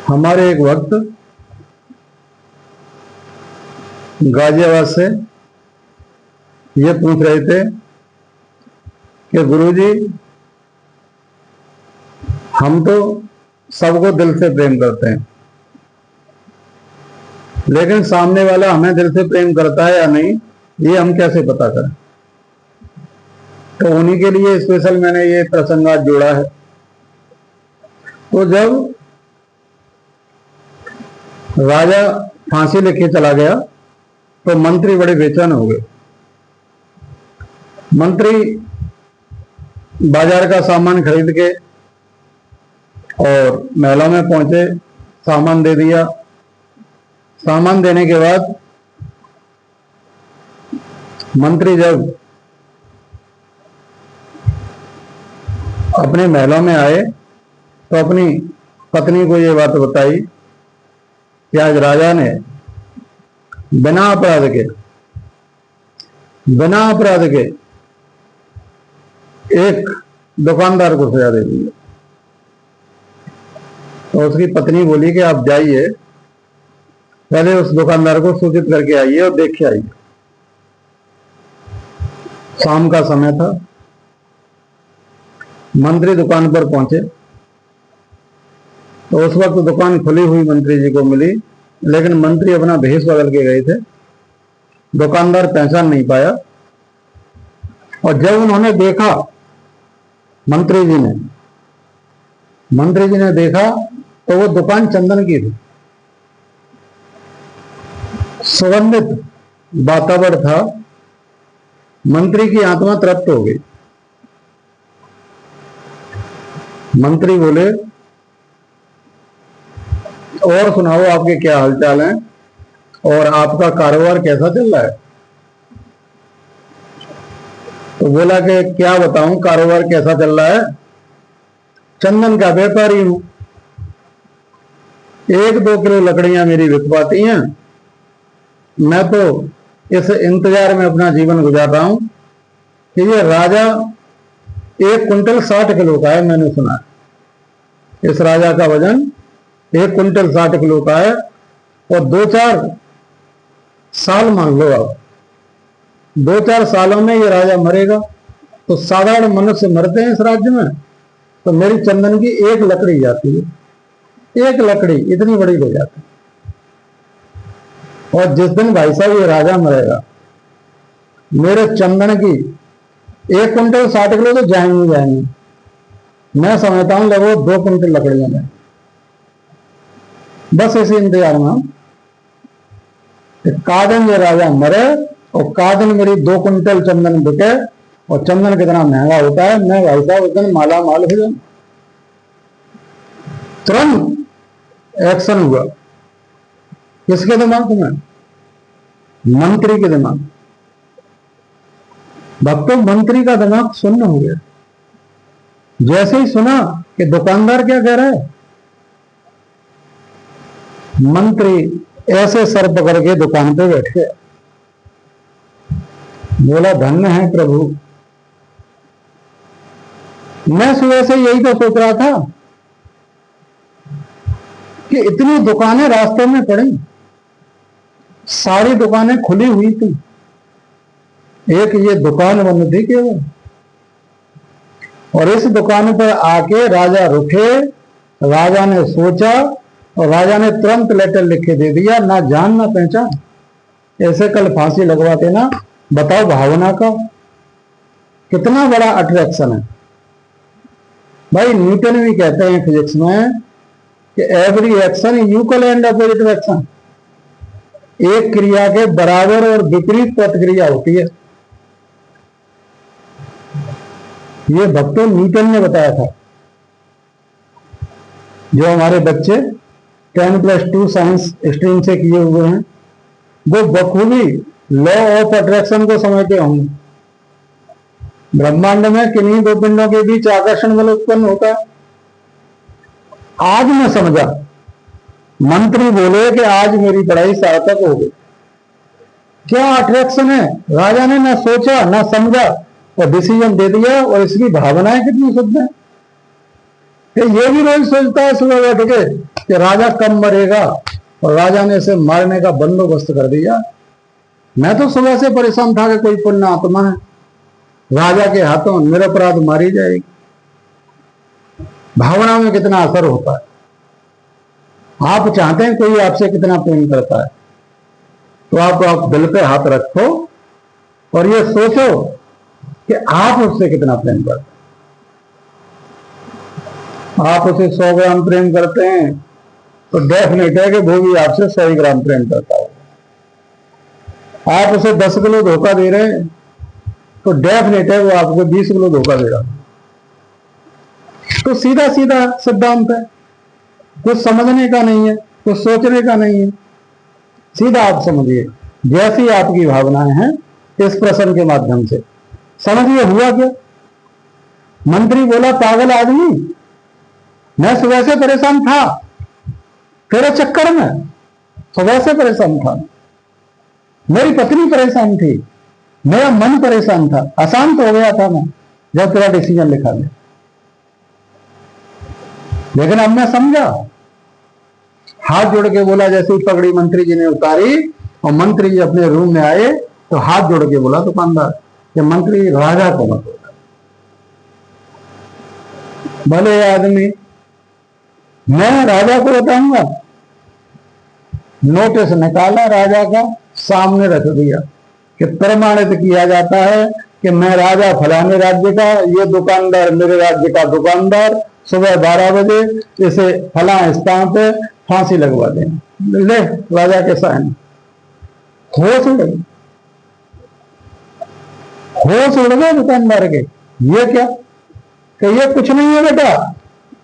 हमारे एक वक्त गाजियाबाद से ये पूछ रहे थे कि गुरुजी, हम तो सबको दिल से प्रेम करते हैं, लेकिन सामने वाला हमें दिल से प्रेम करता है या नहीं, ये हम कैसे पता करें। तो उन्हीं के लिए स्पेशल मैंने ये प्रसंग आज जोड़ा है। तो जब राजा फांसी लेके चला गया तो मंत्री बड़े बेचैन हो गए। मंत्री बाजार का सामान खरीद के और महलों में पहुंचे, सामान दे दिया। सामान देने के बाद मंत्री जब अपने महलों में आए तो अपनी पत्नी को ये बात बताई कि आज राजा ने बिना अपराध के एक दुकानदार को सजा दे दी। तो उसकी पत्नी बोली कि आप जाइए, पहले उस दुकानदार को सूचित करके आइए और देख के आइए। शाम का समय था। मंत्री दुकान पर पहुंचे तो उस वक्त दुकान खुली हुई मंत्री जी को मिली, लेकिन मंत्री अपना भेष बदल के गए थे। दुकानदार पहचान नहीं पाया। और जब उन्होंने देखा, मंत्री जी ने देखा तो वो दुकान चंदन की थी, सुगंधित वातावरण था। मंत्री की आत्मा तृप्त हो गई। मंत्री बोले, और सुनाओ, आपके क्या हालचाल हैं और आपका कारोबार कैसा चल रहा है। तो बोला कि क्या बताऊं, कारोबार कैसा चल रहा है, चंदन का व्यापारी हूं, 1-2 किलो लकड़ियां मेरी बिक पाती हैं। मैं तो इस इंतजार में अपना जीवन गुजार रहा हूं कि ये राजा 1 कुंटल 60 किलो का है। मैंने सुना इस राजा का वजन 1 कुंटल 60 किलो का है। और 2-4 साल मान लो आप, 2-4 सालों में ये राजा मरेगा। तो साधारण मनुष्य मरते हैं इस राज्य में, तो मेरी चंदन की 1 लकड़ी जाती है, 1 लकड़ी इतनी बड़ी हो जाती है। और जिस दिन भाई साहब ये राजा मरेगा, मेरे चंदन की 1 कुंटल 60 किलो तो जाएंगे। मैं समझता हूं लगभग 2 कुंटल लकड़ियां जाएंगी। बस इसी इंतजार में का दिन ये राजा मरे और का दिन मेरी 2 कुंटल चंदन बिके। और चंदन कितना महंगा होता है, मैं भाई साहब उस दिन माला माल हो जाऊं। तुरंत एक्शन हुआ। किसके दिमाग में? मंत्री के दिमाग। भक्तों, मंत्री का दिमाग शून्य हो गया। जैसे ही सुना कि दुकानदार क्या कह रहा है, मंत्री ऐसे सर पकड़ के दुकान पे बैठ गया। बोला, धन्य है प्रभु, मैं सुबह से यही तो सोच रहा था कि इतनी दुकानें रास्ते में पड़ी, सारी दुकानें खुली हुई थी, एक ये दुकान बंद थी केवल। और इस दुकान पर आके राजा रुके, राजा ने सोचा और राजा ने तुरंत लेटर लिख के दे दिया, ना जान ना पहचान। ऐसे कल फांसी लगवाते ना। बताओ, भावना का कितना बड़ा अट्रैक्शन है। भाई, न्यूटन भी कहते हैं फिजिक्स में कि every action equal and opposite action, एक क्रिया के बराबर और विपरीत प्रतिक्रिया होती है। ये भक्तों न्यूटन ने बताया था। जो हमारे बच्चे 10+2 साइंस स्ट्रीम से किए हुए हैं, वो बखूबी लॉ ऑफ अट्रैक्शन को समझते होंगे। ब्रह्मांड में किन्हीं 2 पिंडों के बीच आकर्षण बल उत्पन्न होता है। आज मैं समझा, मंत्री बोले कि आज मेरी पढ़ाई सार्थक हो गई। क्या अट्रैक्शन है। राजा ने ना सोचा ना समझा और डिसीजन दे दिया। और इसकी भावनाएं कितनी शुद्ध है। ये भी रोज सोचता है सुबह बैठ के कि राजा कब मरेगा, और राजा ने इसे मारने का बंदोबस्त कर दिया। मैं तो सुबह से परेशान था कि कोई पुण्य आत्मा है, राजा के हाथों निरपराध मारी जाएगी। भावना में कितना असर होता है। आप चाहते हैं कोई आपसे कितना प्रेम करता है, तो आप दिल पे हाथ रखो और ये सोचो कि आप उससे कितना प्रेम करते हैं। आप उसे 100 ग्राम प्रेम करते हैं तो डेफिनेट है कि वो भी आपसे 100 ग्राम प्रेम करता है। आप उसे 10 किलो धोखा दे रहे हैं तो डेफिनेट है वो आपको 20 किलो धोखा दे रहा है। तो सीधा सीधा सिद्धांत है, कुछ समझने का नहीं है, कुछ सोचने का नहीं है, सीधा आप समझिए। जैसी आपकी भावनाएं हैं इस प्रश्न के माध्यम से समझिए हुआ क्या। मंत्री बोला पागल आदमी, मैं सुबह से परेशान था, तेरे चक्कर में सुबह से परेशान था, मेरी पत्नी परेशान थी, मेरा मन परेशान था, अशांत हो गया था मैं जब तेरा डिसीजन लिखा गया। लेकिन अब मैं समझा। हाथ जोड़ के बोला, जैसे ही पगड़ी मंत्री जी ने उतारी और मंत्री जी अपने रूम में आए तो हाथ जोड़ के बोला दुकानदार कि मंत्री राजा को मत बोला। भले आदमी, मैं राजा को बताऊंगा। नोटिस निकाला राजा का, सामने रख दिया कि प्रमाणित किया जाता है कि मैं राजा फलाने राज्य का, ये दुकानदार मेरे राज्य का दुकानदार, सुबह 12 बजे इसे फला स्थान पे फांसी लगवा दें। ले राजा के साइन। होश उड़ गए, होश उड़ गए दुकानदार के। ये क्या कि ये कुछ नहीं है बेटा,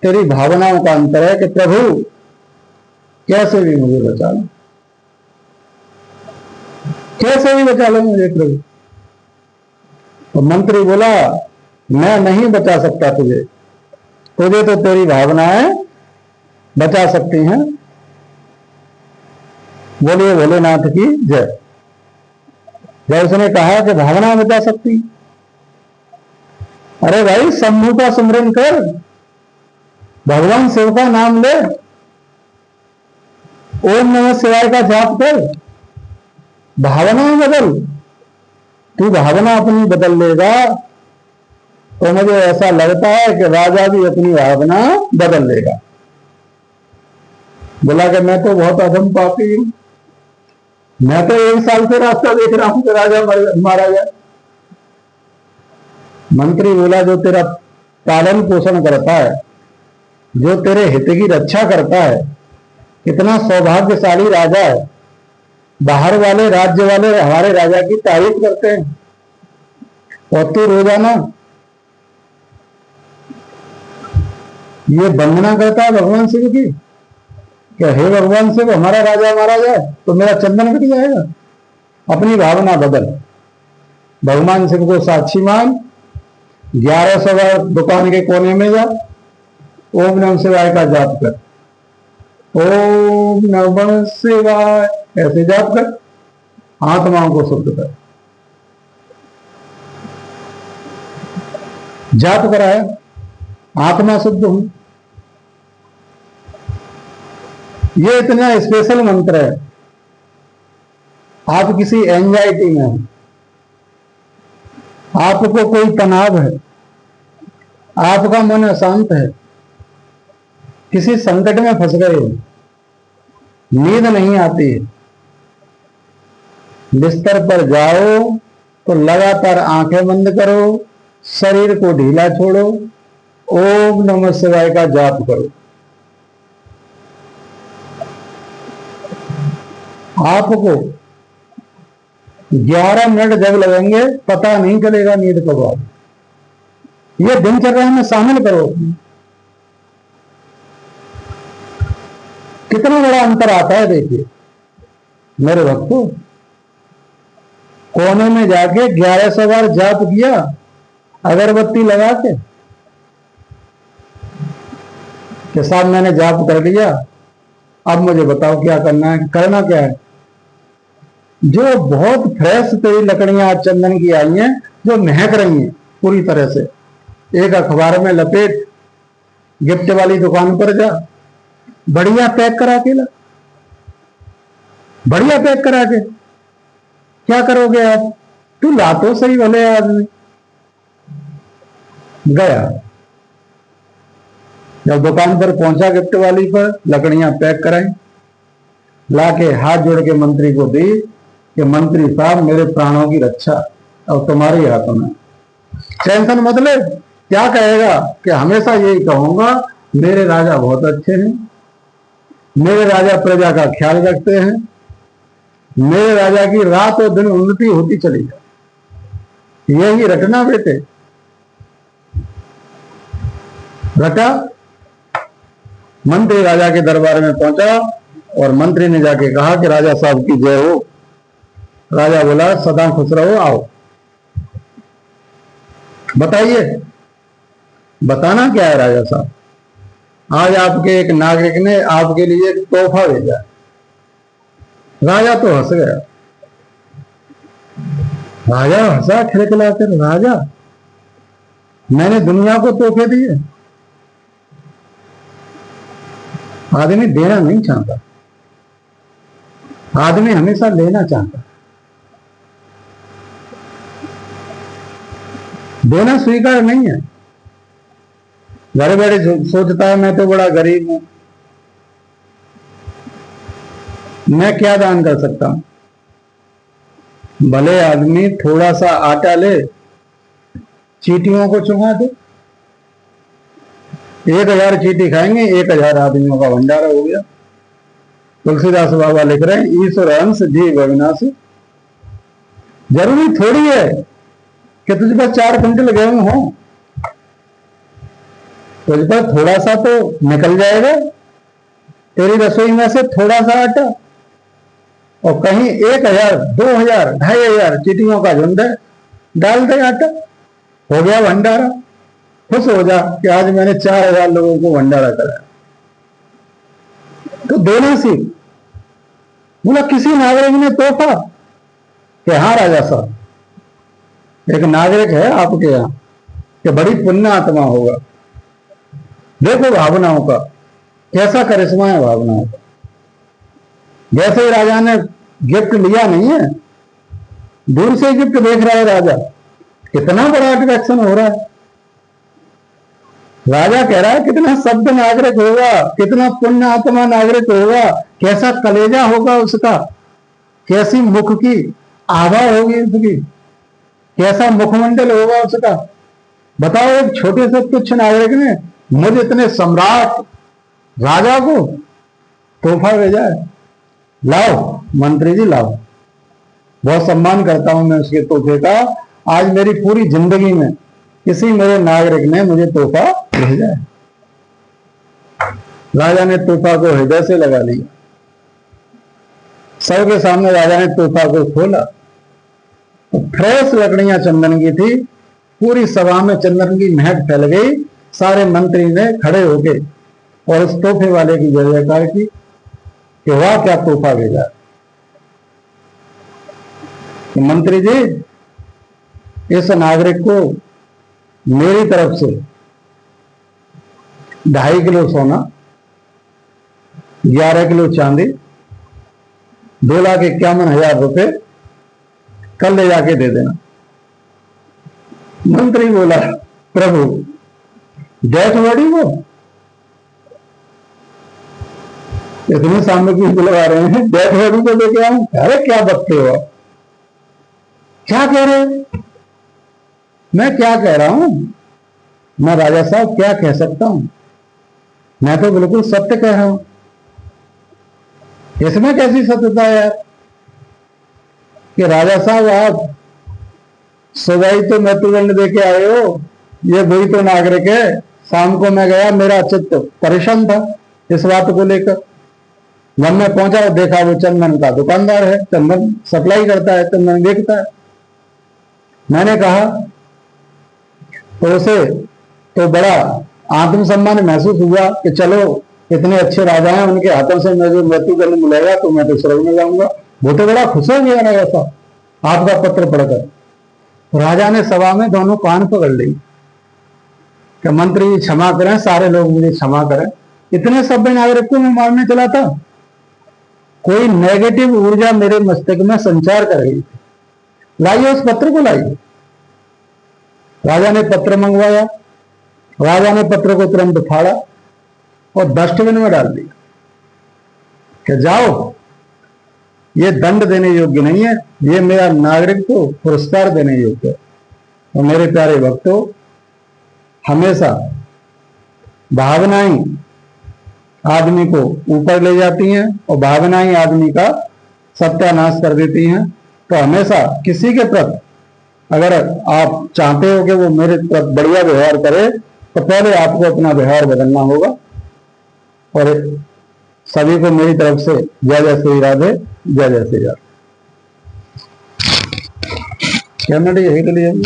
तेरी भावनाओं का अंतर है कि प्रभु कैसे भी मुझे बचा लो, कैसे भी बचा लो मुझे प्रभु। तो मंत्री बोला मैं नहीं बचा सकता तुझे, तुझे तो तेरी भावनाएं बचा सकती हैं। बोलिए भोलेनाथ की जय। जब उसने कहा कि भावना बचा सकती, अरे भाई शंभू का सुमरन कर, भगवान शिव का नाम ले, ओम नमः शिवाय का जाप कर, भावना बदल। तू भावना अपनी बदल लेगा तो मुझे ऐसा लगता है कि राजा भी अपनी भावना बदल लेगा। बोला कि मैं तो बहुत अधम पापी हूं, मैं तो 1 साल से रास्ता देख रहा हूं कि राजा मारा गया। मंत्री बोला जो तेरा पालन पोषण करता है, जो तेरे हित की रक्षा करता है, कितना सौभाग्यशाली राजा है। बाहर वाले राज्य वाले हमारे राजा की तारीफ करते हैं और तू रोजाना ये वंदना करता है भगवान शिव की कि हे भगवान शिव हमारा राजा मारा जाए तो मेरा चंदन घट जाएगा। अपनी भावना बदल, भगवान शिव को साक्षी मान, 1100 बार दुकान के कोने में जा, ओम नमः शिवाय का जाप कर, ओम नमः शिवाय ऐसे जाप कर, आत्माओं को शुद्ध कर। जाप कराया, आत्मा शुद्ध हूं। ये इतना स्पेशल मंत्र है। आप किसी एंजाइटी में हो, आपको कोई तनाव है, आपका मन अशांत है, किसी संकट में फंस गए हो, नींद नहीं आती है, बिस्तर पर जाओ तो लगातार आंखें बंद करो, शरीर को ढीला छोड़ो, ओम नमः शिवाय का जाप करो। आपको 11 मिनट जब लगेंगे पता नहीं चलेगा नींद कब आए। ये दिनचर्या में शामिल करो। कितना बड़ा अंतर आता है देखिए मेरे भक्तों। कोने में जाके 1100 बार जाप किया अगरबत्ती लगा के कि साहब मैंने जाप कर लिया, अब मुझे बताओ क्या करना है। करना क्या है, जो बहुत फ्रेश तेरी लकड़ियां आज चंदन की आई हैं, जो महक रही हैं पूरी तरह से, एक अखबार में लपेट, गिफ्ट वाली दुकान पर जा, बढ़िया पैक करा के ला, बढ़िया पैक करा के। क्या करोगे आप? तू ला तो सही भले आदमी। गया, जब दुकान पर पहुंचा गिफ्ट वाली पर, लकड़ियां पैक कराई, लाके हाथ जोड़ के मंत्री को दी कि मंत्री साहब मेरे प्राणों की रक्षा अब तुम्हारे हाथों में। टेंशन मत ले। क्या कहेगा कि हमेशा यही कहूंगा मेरे राजा बहुत अच्छे हैं, मेरे राजा प्रजा का ख्याल रखते हैं, मेरे राजा की रात और दिन उन्नति होती चली जाए। यही रटना बेटे, रटा। मंत्री राजा के दरबार में पहुंचा और मंत्री ने जाके कहा कि राजा साहब की जय हो। राजा बोला सदा खुश रहो, आओ बताइए। बताना क्या है राजा साहब? आज आपके एक नागरिक ने आपके लिए एक तोहफा भेजा। राजा तो हंस गया। राजा हंसा खिलखिलाकर, राजा मैंने दुनिया को तोहफे दिए। आदमी देना नहीं चाहता, आदमी हमेशा लेना चाहता। देना स्वीकार नहीं है। बड़े बड़े सोचता है मैं तो बड़ा गरीब हूं, मैं क्या दान कर सकता हूं। भले आदमी थोड़ा सा आटा ले, चींटियों को चुंगा दे, 1000 चींटी खाएंगे, 1000 आदमियों का भंडारा हो गया। तुलसीदास बाबा लिख रहे हैं ईश्वर अंश जीव अविनाशी। जरूरी थोड़ी है कि तुझ पर 4 क्विंटल गेहूं हो, तुझ पर थोड़ा सा तो निकल जाएगा। तेरी रसोई में से थोड़ा सा आटा, और कहीं 1000, 2000, 2500 चींटियों का झुंड है, डाल दे आटा, हो गया भंडारा। खुश हो जा कि आज मैंने 4000 लोगों को भंडारा कराया। तो देना सीख। बोला किसी नागरिक ने तोहफा कि हाँ राजा साहब, एक नागरिक है आपके यहां कि बड़ी पुण्य आत्मा होगा। देखो भावनाओं का कैसा करिश्मा है, भावनाओं का। जैसे ही राजा ने गिफ्ट लिया नहीं है, दूर से गिफ्ट देख रहा है राजा, कितना बड़ा अट्रैक्शन हो रहा है। राजा कह रहा है कितना सभ्य नागरिक होगा, कितना पुण्य आत्मा नागरिक होगा, कैसा कलेजा होगा उसका, कैसी मुख की आभा होगी उसकी, कैसा मुखमंडल होगा उसका। बताओ एक छोटे से तुच्छ नागरिक ने मुझे इतने सम्राट राजा को तोहफा भेजा है। लाओ मंत्री जी लाओ, बहुत सम्मान करता हूं मैं उसके तोहफे का। आज मेरी पूरी जिंदगी में किसी मेरे नागरिक ने मुझे तोहफा भेजा है। राजा ने तोहफा को हृदय से लगा लिया। सबके सामने राजा ने तोहफा को खोला, फ्रेश लकड़ियां चंदन की थी। पूरी सभा में चंदन की महक फैल गई। सारे मंत्री ने खड़े हो गए और उस तोहफे वाले की जय जयकार की कि वाह क्या तोहफा भेजा। तो मंत्री जी इस नागरिक को मेरी तरफ से 2.5 किलो सोना, 11 किलो चांदी, 2,51,000 रुपए कल ले जाके दे देना। मंत्री बोला प्रभु डेथ बॉडी को इतनी सामग्री बुलवा रहे हैं, डेथ बॉडी को लेके आऊं? अरे क्या बकते हो, क्या कह रहे हैं? मैं क्या कह रहा हूं? मैं राजा साहब क्या कह सकता हूं? मैं तो बिल्कुल सत्य कह रहा हूं। इसमें कैसी सत्यता है यार कि राजा साहब आप सगाई तो मृत्युदंड दे के आए हो, ये वही तो नागरिक है। शाम को मैं गया, मेरा चित्त परेशान था इस बात को लेकर। जब मैं पहुंचा और देखा वो चंदन का दुकानदार है, चंदन सप्लाई करता है, चंदन बेचता है। मैंने कहा तो उसे तो बड़ा आत्मसम्मान महसूस हुआ कि चलो इतने अच्छे राजा हैं, उनके हाथों से मुझे मृत्युदंड मिलेगा तो मैं तो स्वर्ग में जाऊंगा। वो तो बड़ा खुश हो गया राजा साहब आपका पत्र पढ़कर। राजा ने सभा में दोनों कान पकड़ ली कि मंत्री क्षमा करें, सारे लोग मुझे क्षमा करें, इतने सभ्य नागरिक को मैं मारने चला था। कोई नेगेटिव ऊर्जा मेरे मस्तिष्क में संचार कर रही थी। लाइए उस पत्र को लाइए। राजा ने पत्र मंगवाया, राजा ने पत्र को तुरंत फाड़ा और डस्टबिन में डाल दिया कि जाओ, ये दंड देने योग्य नहीं है, ये मेरा नागरिक को पुरस्कार देने योग्य है। और मेरे प्यारे भक्तों, हमेशा भावनाएं आदमी को ऊपर ले जाती हैं और भावनाएं आदमी का सत्यानाश कर देती हैं। तो हमेशा किसी के प्रति अगर आप चाहते हो कि वो मेरे प्रति बढ़िया व्यवहार करे, तो पहले आपको अपना व्यवहार बदलना होगा। और सभी को मेरी तरफ से जय जय श्री राधे, जय जय श्री राधे। क्या यही के लिए